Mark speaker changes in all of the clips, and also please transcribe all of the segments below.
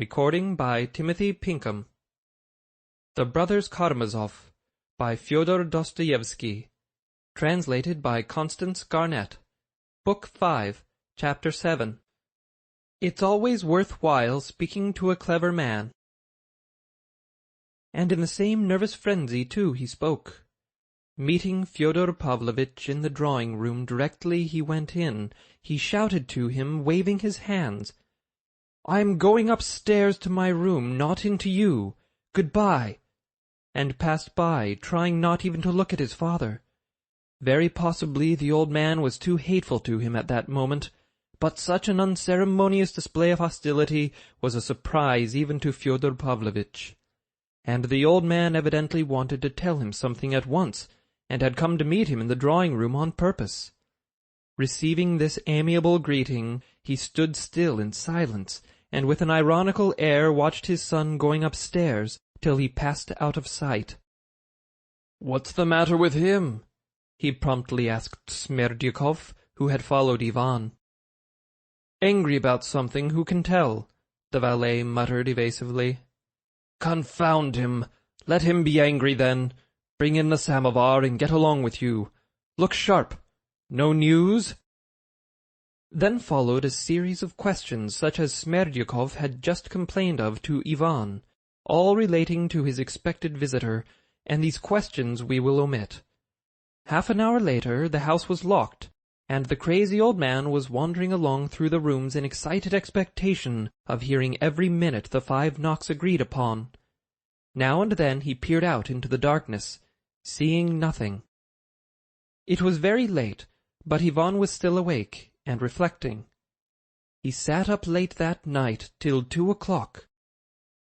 Speaker 1: Recording by Timothy Pinkham. The Brothers Karamazov by Fyodor Dostoevsky. Translated by Constance Garnett. Book 5, Chapter 7. It's always worthwhile speaking to a clever man. And in the same nervous frenzy, too, he spoke. Meeting Fyodor Pavlovitch in the drawing-room directly he went in, he shouted to him, waving his hands, "I am going upstairs to my room, not into you. Good-bye," and passed by, trying not even to look at his father. Very possibly the old man was too hateful to him at that moment, but such an unceremonious display of hostility was a surprise even to Fyodor Pavlovitch. And the old man evidently wanted to tell him something at once, and had come to meet him in the drawing-room on purpose. Receiving this amiable greeting, he stood still in silence, and with an ironical air watched his son going upstairs till he passed out of sight. "What's the matter with him?" he promptly asked Smerdyakov, who had followed Ivan. "Angry about something, who can tell?" the valet muttered evasively. "Confound him! Let him be angry then. Bring in the samovar and get along with you. Look sharp. No news?" Then followed a series of questions such as Smerdyakov had just complained of to Ivan, all relating to his expected visitor, and these questions we will omit. Half an hour later the house was locked, and the crazy old man was wandering along through the rooms in excited expectation of hearing every minute the 5 knocks agreed upon. Now and then he peered out into the darkness, seeing nothing. It was very late, but Ivan was still awake and reflecting. He sat up late that night till 2 o'clock.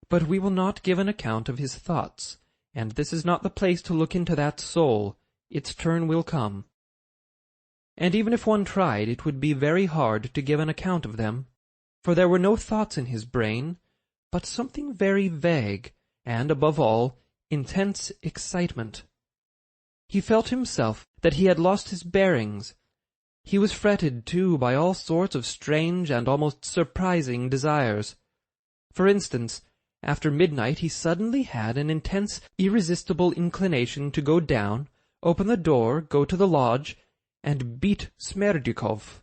Speaker 1: But we will not give an account of his thoughts, and this is not the place to look into that soul. Its turn will come. And even if one tried, it would be very hard to give an account of them, for there were no thoughts in his brain, but something very vague, and, above all, intense excitement. He felt himself that he had lost his bearings. He was fretted, too, by all sorts of strange and almost surprising desires. For instance, after midnight he suddenly had an intense, irresistible inclination to go down, open the door, go to the lodge, and beat Smerdyakov.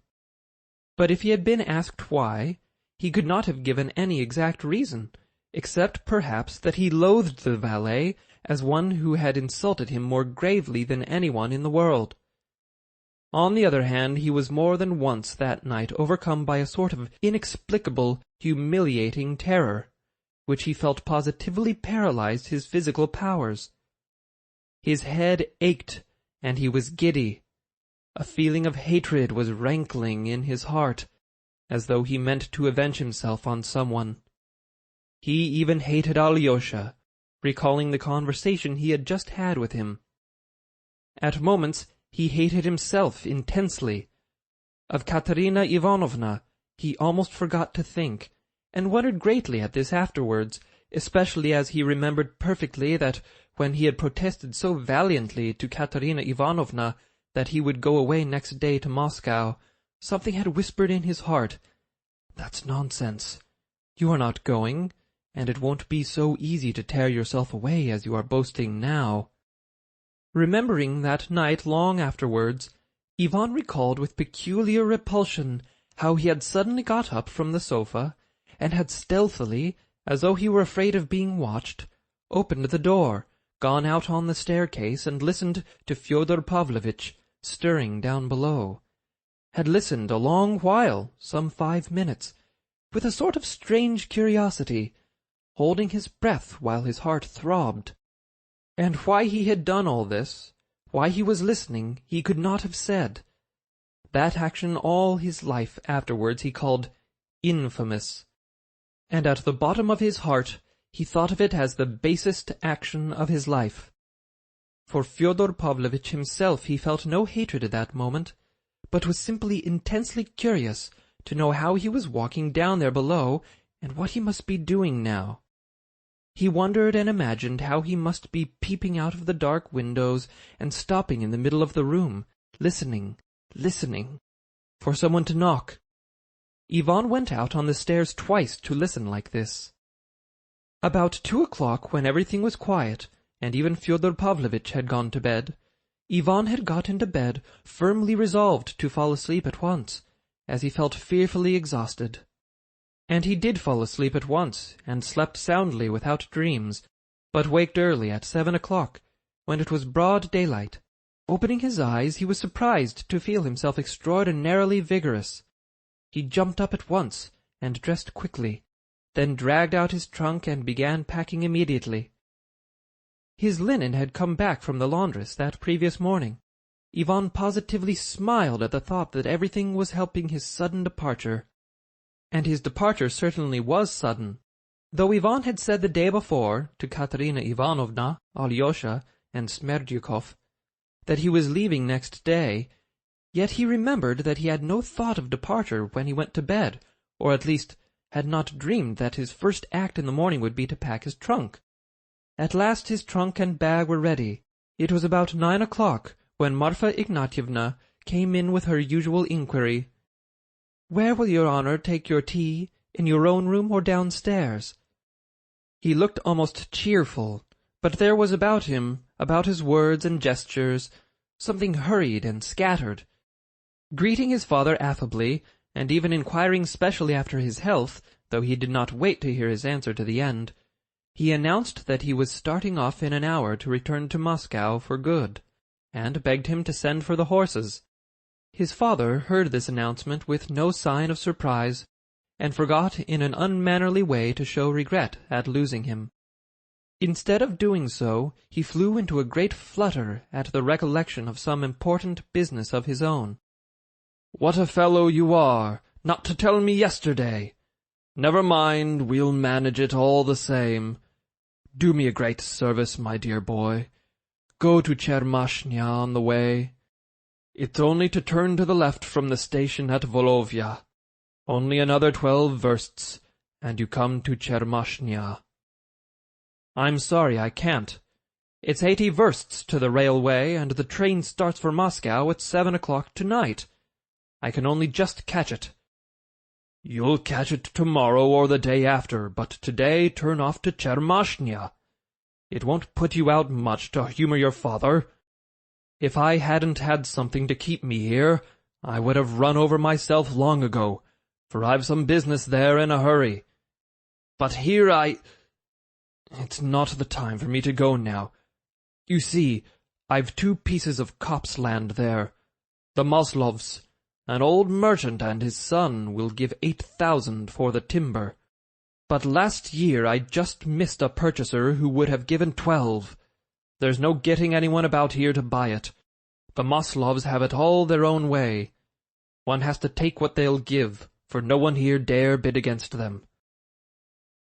Speaker 1: But if he had been asked why, he could not have given any exact reason, except perhaps that he loathed the valet as one who had insulted him more gravely than anyone in the world. On the other hand, he was more than once that night overcome by a sort of inexplicable, humiliating terror, which he felt positively paralyzed his physical powers. His head ached, and he was giddy. A feeling of hatred was rankling in his heart, as though he meant to avenge himself on someone. He even hated Alyosha, recalling the conversation he had just had with him. At moments he hated himself intensely. Of Katerina Ivanovna he almost forgot to think, and wondered greatly at this afterwards, especially as he remembered perfectly that when he had protested so valiantly to Katerina Ivanovna that he would go away next day to Moscow, something had whispered in his heart, "That's nonsense. You are not going, and it won't be so easy to tear yourself away as you are boasting now." Remembering that night long afterwards, Ivan recalled with peculiar repulsion how he had suddenly got up from the sofa, and had stealthily, as though he were afraid of being watched, opened the door, gone out on the staircase, and listened to Fyodor Pavlovitch stirring down below. Had listened a long while, some 5 minutes, with a sort of strange curiosity, holding his breath while his heart throbbed. And why he had done all this, why he was listening, he could not have said. That action all his life afterwards he called infamous, and at the bottom of his heart he thought of it as the basest action of his life. For Fyodor Pavlovitch himself he felt no hatred at that moment, but was simply intensely curious to know how he was walking down there below, and what he must be doing now. He wondered and imagined how he must be peeping out of the dark windows and stopping in the middle of the room, listening, for someone to knock. Ivan went out on the stairs twice to listen like this. About 2 o'clock, when everything was quiet, and even Fyodor Pavlovitch had gone to bed, Ivan had got into bed, firmly resolved to fall asleep at once, as he felt fearfully exhausted. And he did fall asleep at once, and slept soundly without dreams, but waked early at 7 o'clock, when it was broad daylight. Opening his eyes, he was surprised to feel himself extraordinarily vigorous. He jumped up at once, and dressed quickly, then dragged out his trunk and began packing immediately. His linen had come back from the laundress that previous morning. Ivan positively smiled at the thought that everything was helping his sudden departure. And his departure certainly was sudden. Though Ivan had said the day before, to Katerina Ivanovna, Alyosha, and Smerdyakov, that he was leaving next day, yet he remembered that he had no thought of departure when he went to bed, or at least had not dreamed that his first act in the morning would be to pack his trunk. At last his trunk and bag were ready. It was about 9 o'clock when Marfa Ignatyevna came in with her usual inquiry. "Where will your honour take your tea, in your own room or downstairs?" He looked almost cheerful, but there was about him, about his words and gestures, something hurried and scattered. Greeting his father affably, and even inquiring specially after his health, though he did not wait to hear his answer to the end, he announced that he was starting off in an hour to return to Moscow for good, and begged him to send for the horses. His father heard this announcement with no sign of surprise, and forgot in an unmannerly way to show regret at losing him. Instead of doing so, he flew into a great flutter at the recollection of some important business of his own. "What a fellow you are, not to tell me yesterday! Never mind, we'll manage it all the same. Do me a great service, my dear boy. Go to Tchermashnya on the way. It's only to turn to the left from the station at Volovya. Only another 12 versts, and you come to Tchermashnya." "I'm sorry, I can't. It's 80 versts to the railway, and the train starts for Moscow at 7 o'clock tonight. I can only just catch it." "You'll catch it tomorrow or the day after, but today turn off to Tchermashnya. It won't put you out much to humour your father. If I hadn't had something to keep me here, I would have run over myself long ago, for I've some business there in a hurry. But here It's not the time for me to go now. You see, I've 2 pieces of copse land there. The Maslovs, an old merchant and his son, will give 8,000 for the timber. But last year I just missed a purchaser who would have given 12. There's no getting anyone about here to buy it. The Maslovs have it all their own way. One has to take what they'll give, for no one here dare bid against them.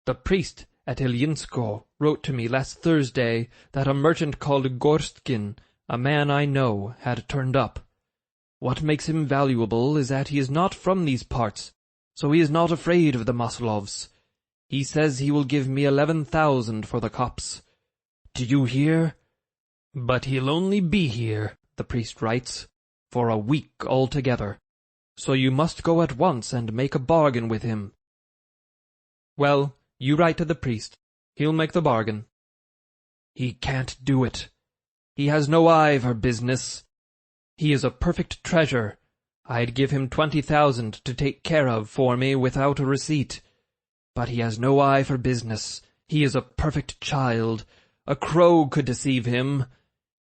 Speaker 1: The priest at Ilyinsko wrote to me last Thursday that a merchant called Gorstkin, a man I know, had turned up. What makes him valuable is that he is not from these parts, so he is not afraid of the Maslovs. He says he will give me 11,000 for the copse. Do you hear? But he'll only be here, the priest writes, for a week altogether. So you must go at once and make a bargain with him. Well, you write to the priest. He'll make the bargain. He can't do it. He has no eye for business. He is a perfect treasure. I'd give him 20,000 to take care of for me without a receipt. But he has no eye for business. He is a perfect child. A crow could deceive him.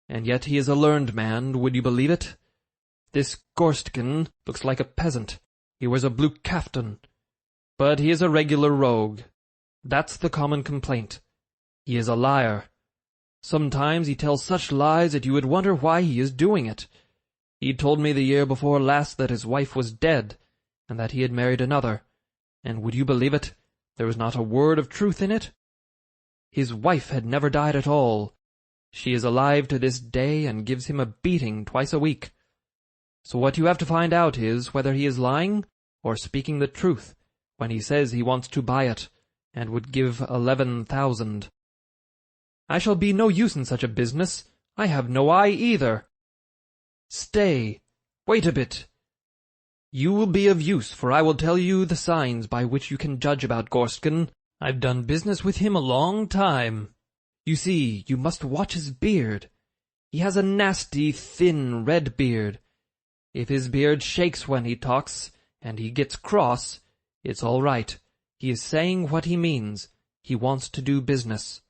Speaker 1: And yet he is a learned man, would you believe it? This Gorstkin looks like a peasant. He wears a blue kaftan. But he is a regular rogue. That's the common complaint. He is a liar. Sometimes he tells such lies that you would wonder why he is doing it. He told me the year before last that his wife was dead, and that he had married another. And would you believe it? There was not a word of truth in it. His wife had never died at all. She is alive to this day and gives him a beating twice a week. So what you have to find out is whether he is lying or speaking the truth when he says he wants to buy it, and would give 11,000. I shall be no use in such a business. I have no eye either. Stay, wait a bit. You will be of use, for I will tell you the signs by which you can judge about Gorstkin. I've done business with him a long time. You see, you must watch his beard. He has a nasty, thin, red beard. If his beard shakes when he talks, and he gets cross, it's all right. He is saying what he means. He wants to do business.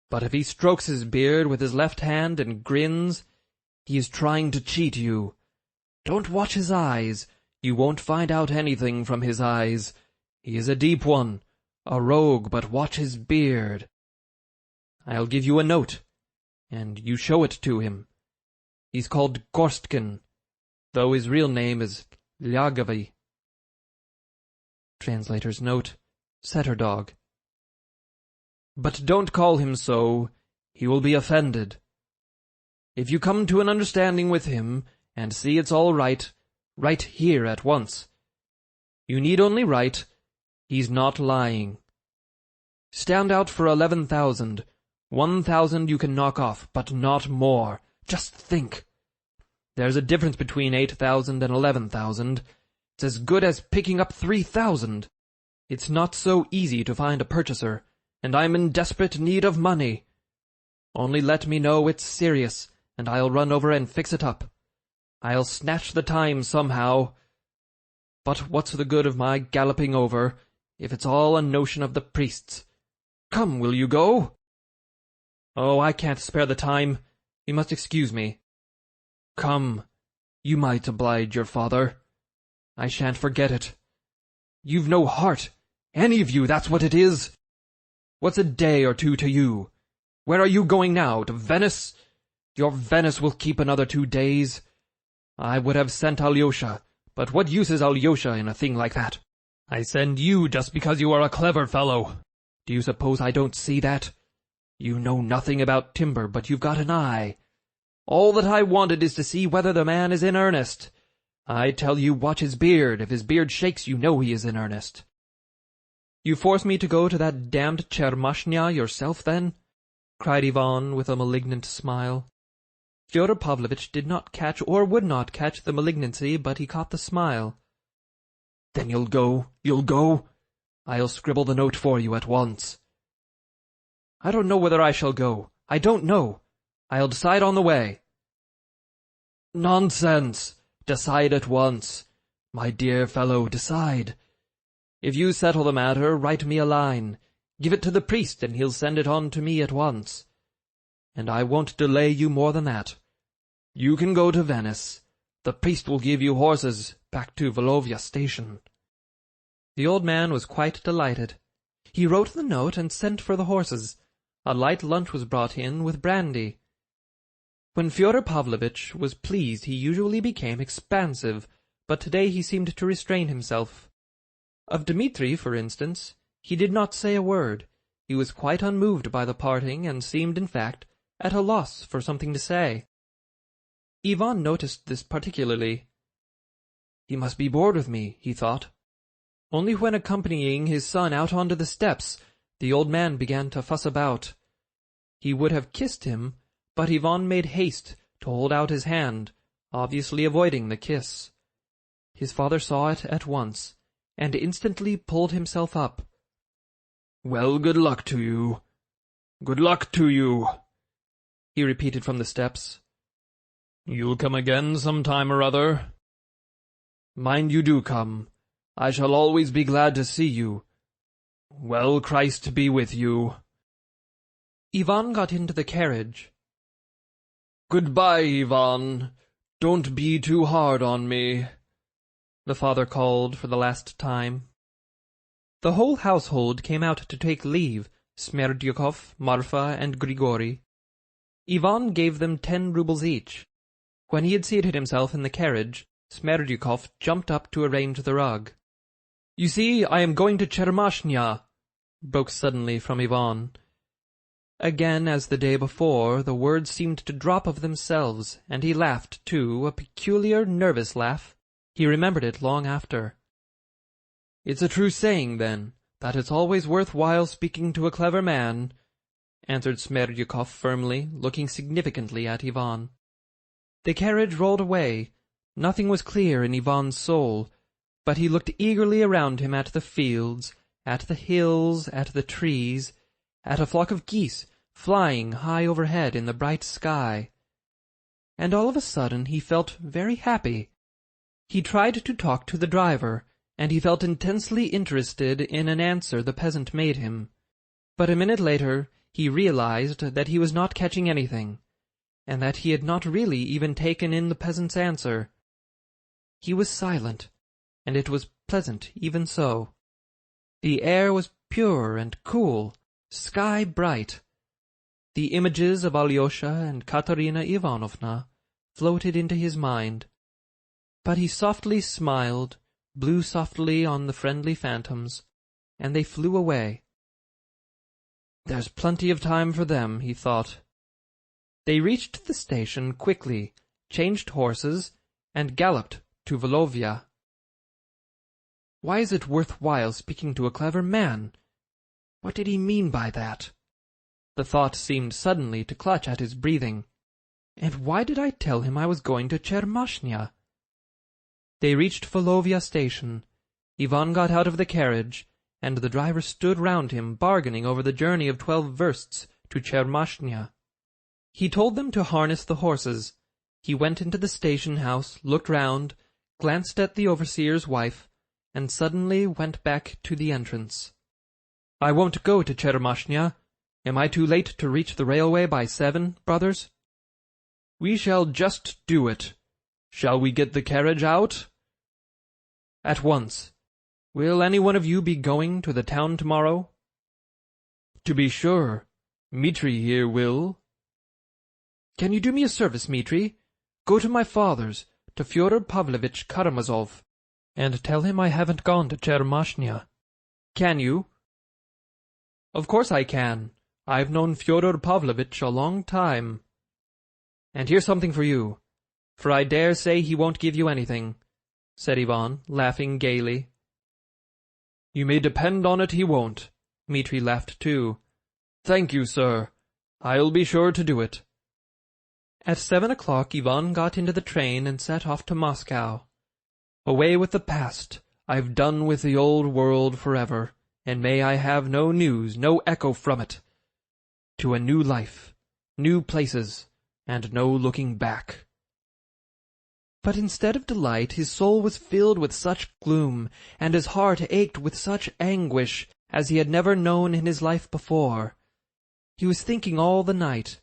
Speaker 1: But if he strokes his beard with his left hand and grins, he is trying to cheat you. Don't watch his eyes. You won't find out anything from his eyes. He is a deep one, a rogue, but watch his beard. I'll give you a note, and you show it to him. He's called Gorstkin, though his real name is Lyagavy. Translator's note: setter dog. But don't call him so. He will be offended. If you come to an understanding with him, and see it's all right, write here at once. You need only write, he's not lying. Stand out for 11,000. 1,000 you can knock off, but not more. Just think. There's a difference between 8,000 and 11,000. It's as good as picking up 3,000. It's not so easy to find a purchaser, and I'm in desperate need of money. Only let me know it's serious, and I'll run over and fix it up. I'll snatch the time somehow. But what's the good of my galloping over, if it's all a notion of the priests? Come, will you go? Oh, I can't spare the time. You must excuse me. Come, you might oblige your father. I shan't forget it. You've no heart. Any of you, that's what it is. What's a day or two to you? Where are you going now, to Venice? Your Venice will keep another 2 days. I would have sent Alyosha, but what use is Alyosha in a thing like that? I send you just because you are a clever fellow. Do you suppose I don't see that? You know nothing about timber, but you've got an eye. All that I wanted is to see whether the man is in earnest. I tell you, watch his beard. If his beard shakes, you know he is in earnest. You force me to go to that damned Chermashnya yourself, then? Cried Ivan with a malignant smile. Fyodor Pavlovitch did not catch or would not catch the malignancy, but he caught the smile. Then you'll go? You'll go? I'll scribble the note for you at once. I don't know whether I shall go. I don't know. I'll decide on the way. Nonsense! Decide at once. My dear fellow, decide. If you settle the matter, write me a line. Give it to the priest, and he'll send it on to me at once. And I won't delay you more than that. You can go to Venice. The priest will give you horses back to Volovya station. The old man was quite delighted. He wrote the note and sent for the horses. A light lunch was brought in with brandy. When Fyodor Pavlovitch was pleased, he usually became expansive, but today he seemed to restrain himself. Of Dmitri, for instance, he did not say a word. He was quite unmoved by the parting, and seemed, in fact, at a loss for something to say. Ivan noticed this particularly. He must be bored with me, he thought. Only when accompanying his son out onto the steps, the old man began to fuss about. He would have kissed him, but Ivan made haste to hold out his hand, obviously avoiding the kiss. His father saw it at once, and instantly pulled himself up. "Well, good luck to you. Good luck to you," he repeated from the steps. "You'll come again some time or other. Mind you do come. I shall always be glad to see you. Well, Christ be with you." Ivan got into the carriage. "Goodbye, Ivan. Don't be too hard on me," the father called for the last time. The whole household came out to take leave, Smerdyakov, Marfa, and Grigori. Ivan gave them 10 rubles each. When he had seated himself in the carriage, Smerdyakov jumped up to arrange the rug. "You see, I am going to Chermashnya," broke suddenly from Ivan. Again, as the day before, the words seemed to drop of themselves, and he laughed, too, a peculiar, nervous laugh. He remembered it long after. "It's a true saying, then, that it's always worth while speaking to a clever man," answered Smerdyakov firmly, looking significantly at Ivan. The carriage rolled away. Nothing was clear in Ivan's soul, but he looked eagerly around him at the fields, at the hills, at the trees, at a flock of geese flying high overhead in the bright sky. And all of a sudden he felt very happy. He tried to talk to the driver, and he felt intensely interested in an answer the peasant made him. But a minute later he realized that he was not catching anything, and that he had not really even taken in the peasant's answer. He was silent, and it was pleasant even so. The air was pure and cool, sky bright. The images of Alyosha and Katerina Ivanovna floated into his mind. But he softly smiled, blew softly on the friendly phantoms, and they flew away. There's plenty of time for them, he thought. They reached the station quickly, changed horses, and galloped to Volovya. Why is it worth while speaking to a clever man? What did he mean by that? The thought seemed suddenly to clutch at his breathing. And why did I tell him I was going to Chermashnya? They reached Volovya station. Ivan got out of the carriage, and the driver stood round him bargaining over the journey of 12 versts to Chermashnya. He told them to harness the horses. He went into the station-house, looked round, glanced at the overseer's wife, and suddenly went back to the entrance. I won't go to Chermashnya. Am I too late to reach the railway by 7, brothers? We shall just do it. Shall we get the carriage out? At once. Will any one of you be going to the town tomorrow? To be sure. Mitri here will. Can you do me a service, Mitri? Go to my father's, to Fyodor Pavlovitch Karamazov, and tell him I haven't gone to Chermashnya. Can you? Of course I can. I've known Fyodor Pavlovitch a long time. And here's something for you, for I dare say he won't give you anything, said Ivan, laughing gaily. You may depend on it he won't. Mitri laughed too. Thank you, sir. I'll be sure to do it. At 7 o'clock Ivan got into the train and set off to Moscow. Away with the past. I've done with the old world forever, and may I have no news, no echo from it. To a new life, new places, and no looking back. But instead of delight, his soul was filled with such gloom, and his heart ached with such anguish as he had never known in his life before. He was thinking all the night.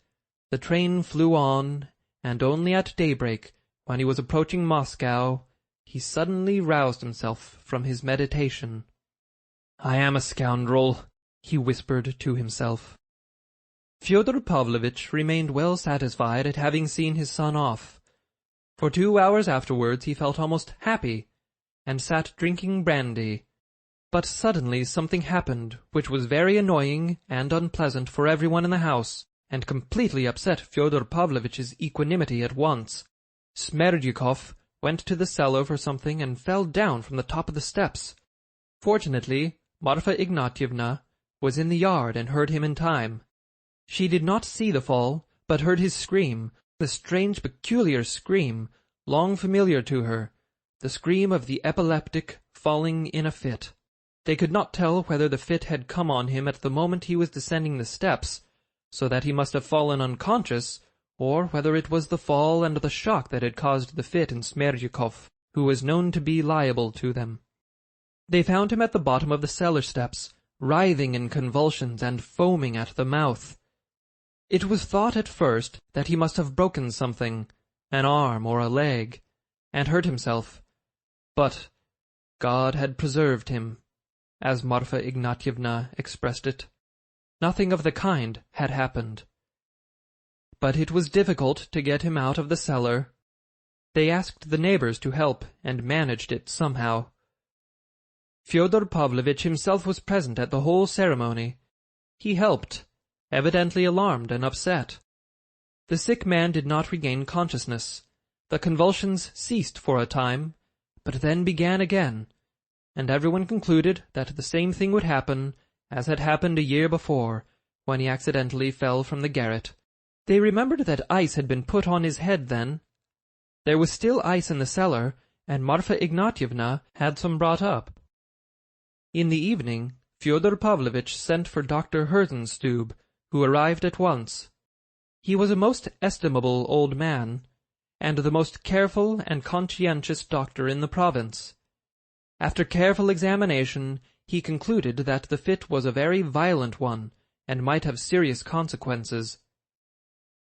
Speaker 1: The train flew on, and only at daybreak, when he was approaching Moscow, he suddenly roused himself from his meditation. I am a scoundrel, he whispered to himself. Fyodor Pavlovitch remained well satisfied at having seen his son off. For 2 hours afterwards he felt almost happy, and sat drinking brandy. But suddenly something happened which was very annoying and unpleasant for everyone in the house, and completely upset Fyodor Pavlovitch's equanimity at once. Smerdyakov went to the cellar for something and fell down from the top of the steps. Fortunately, Marfa Ignatyevna was in the yard and heard him in time. She did not see the fall, but heard his scream, the strange peculiar scream, long familiar to her, the scream of the epileptic falling in a fit. They could not tell whether the fit had come on him at the moment he was descending the steps, so that he must have fallen unconscious, or whether it was the fall and the shock that had caused the fit in Smerdyakov, who was known to be liable to them. They found him at the bottom of the cellar steps, writhing in convulsions and foaming at the mouth. It was thought at first that he must have broken something, an arm or a leg, and hurt himself. But God had preserved him, as Marfa Ignatyevna expressed it. Nothing of the kind had happened. But it was difficult to get him out of the cellar. They asked the neighbors to help, and managed it somehow. Fyodor Pavlovitch himself was present at the whole ceremony. He helped, evidently alarmed and upset. The sick man did not regain consciousness. The convulsions ceased for a time, but then began again, and everyone concluded that the same thing would happen as had happened a year before, when he accidentally fell from the garret. They remembered that ice had been put on his head then. There was still ice in the cellar, and Marfa Ignatyevna had some brought up. In the evening, Fyodor Pavlovitch sent for Dr. Herzenstube, who arrived at once. He was a most estimable old man, and the most careful and conscientious doctor in the province. After careful examination, he concluded that the fit was a very violent one, and might have serious consequences.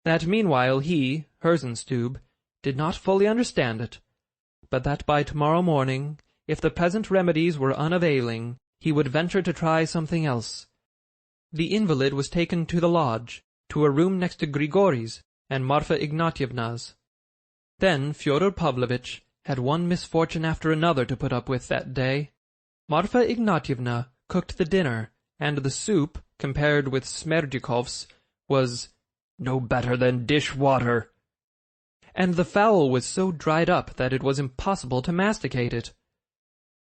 Speaker 1: That meanwhile he, Herzenstube, did not fully understand it, but that by tomorrow morning, if the present remedies were unavailing, he would venture to try something else. The invalid was taken to the lodge, to a room next to Grigori's and Marfa Ignatyevna's. Then Fyodor Pavlovitch had one misfortune after another to put up with that day. Marfa Ignatyevna cooked the dinner, and the soup, compared with Smerdykov's, was no better than dish-water, and the fowl was so dried up that it was impossible to masticate it.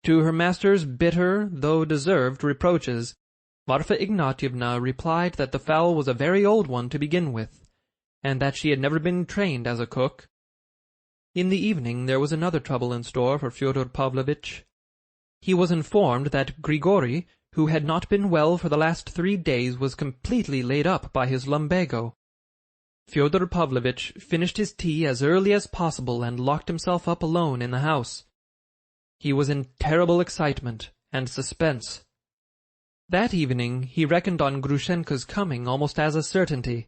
Speaker 1: To her master's bitter, though deserved, reproaches, Marfa Ignatyevna replied that the fowl was a very old one to begin with, and that she had never been trained as a cook. In the evening there was another trouble in store for Fyodor Pavlovitch. He was informed that Grigori, who had not been well for the last 3 days, was completely laid up by his lumbago. Fyodor Pavlovitch finished his tea as early as possible and locked himself up alone in the house. He was in terrible excitement and suspense. That evening he reckoned on Grushenka's coming almost as a certainty.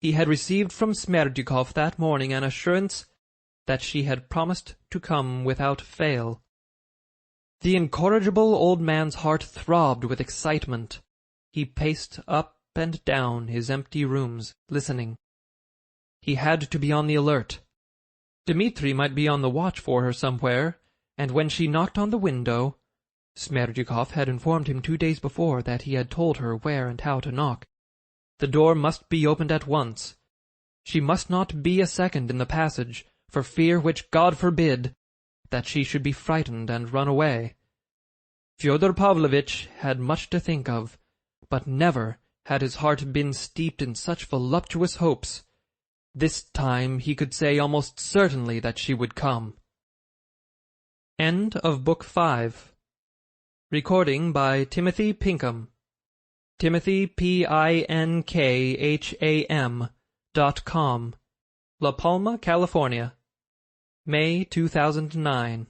Speaker 1: He had received from Smerdykov that morning an assurance that she had promised to come without fail. The incorrigible old man's heart throbbed with excitement. He paced up and down his empty rooms, listening. He had to be on the alert. Dmitri might be on the watch for her somewhere, and when she knocked on the window, Smerdykov had informed him 2 days before that he had told her where and how to knock. The door must be opened at once. She must not be a second in the passage, for fear which God forbid, that she should be frightened and run away. Fyodor Pavlovitch had much to think of, but never had his heart been steeped in such voluptuous hopes. This time he could say almost certainly that she would come. End of Book 5. Recording by Timothy Pinkham. Timothy Pinkham.com, La Palma, California. May 2009.